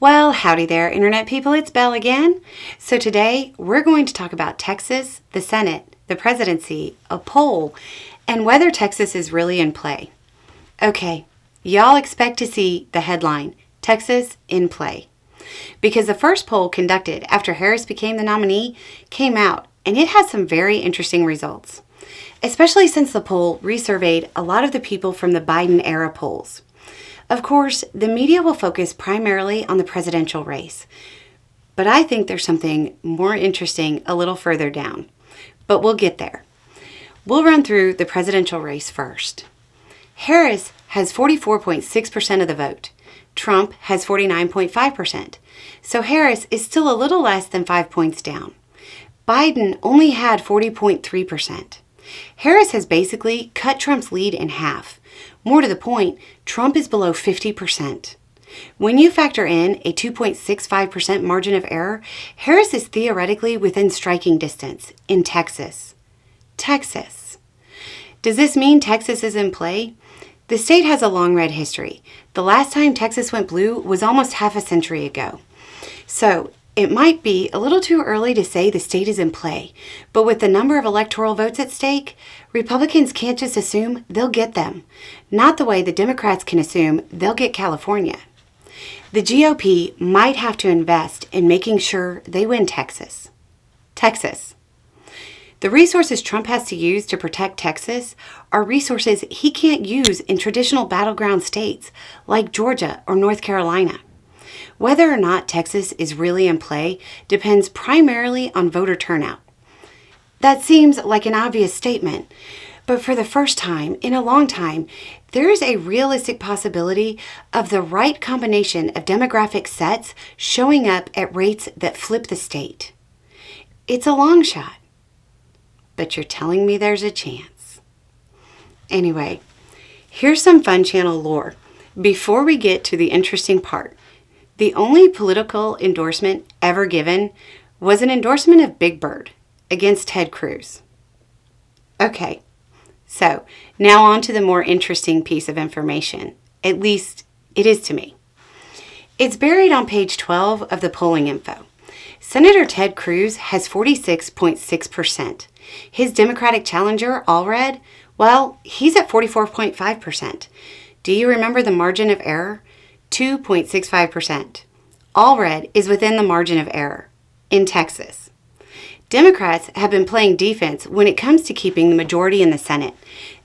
Well, howdy there, Internet people. It's Belle again. So today we're going to talk about Texas, the Senate, the presidency, a poll, and whether Texas is really in play. Okay, y'all expect to see the headline, Texas in play. Because the first poll conducted after Harris became the nominee came out, and it has some very interesting results. Especially since the poll resurveyed a lot of the people from the Biden-era polls. Of course, the media will focus primarily on the presidential race, but I think there's something more interesting a little further down. But we'll get there. We'll run through the presidential race first. Harris has 44.6% of the vote. Trump has 49.5%. So Harris is still a little less than 5 points down. Biden only had 40.3%. Harris has basically cut Trump's lead in half. More to the point, Trump is below 50%. When you factor in a 2.65% margin of error, Harris is theoretically within striking distance in Texas. Texas. Does this mean Texas is in play? The state has a long red history. The last time Texas went blue was almost half a century ago. So, it might be a little too early to say the state is in play, but with the number of electoral votes at stake, Republicans can't just assume they'll get them, not the way the Democrats can assume they'll get California. The GOP might have to invest in making sure they win Texas. Texas. The resources Trump has to use to protect Texas are resources he can't use in traditional battleground states like Georgia or North Carolina. Whether or not Texas is really in play depends primarily on voter turnout. That seems like an obvious statement, but for the first time in a long time, there is a realistic possibility of the right combination of demographic sets showing up at rates that flip the state. It's a long shot, but you're telling me there's a chance. Anyway, here's some Fun Channel lore before we get to the interesting part. The only political endorsement ever given was an endorsement of Big Bird against Ted Cruz. Okay, so now on to the more interesting piece of information. At least it is to me. It's buried on page 12 of the polling info. Senator Ted Cruz has 46.6%. His Democratic challenger, Allred, well, he's at 44.5%. Do you remember the margin of error? 2.65%. Allred is within the margin of error in Texas. Democrats have been playing defense when it comes to keeping the majority in the Senate.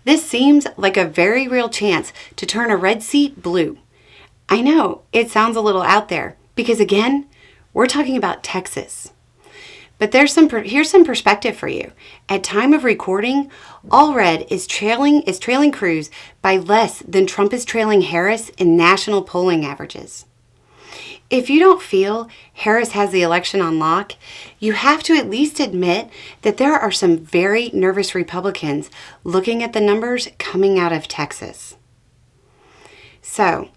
This seems like a very real chance to turn a red seat blue. I know it sounds a little out there because, again, we're talking about Texas. But here's some perspective for you. At time of recording, Allred is trailing Cruz by less than Trump is trailing Harris in national polling averages. If you don't feel Harris has the election on lock, you have to at least admit that there are some very nervous Republicans looking at the numbers coming out of Texas. So,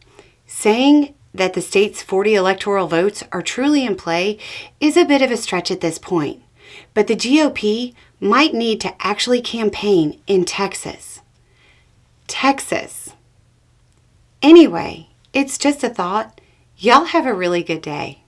saying that the state's 40 electoral votes are truly in play is a bit of a stretch at this point, but the GOP might need to actually campaign in Texas. Texas. Anyway, it's just a thought. Y'all have a really good day.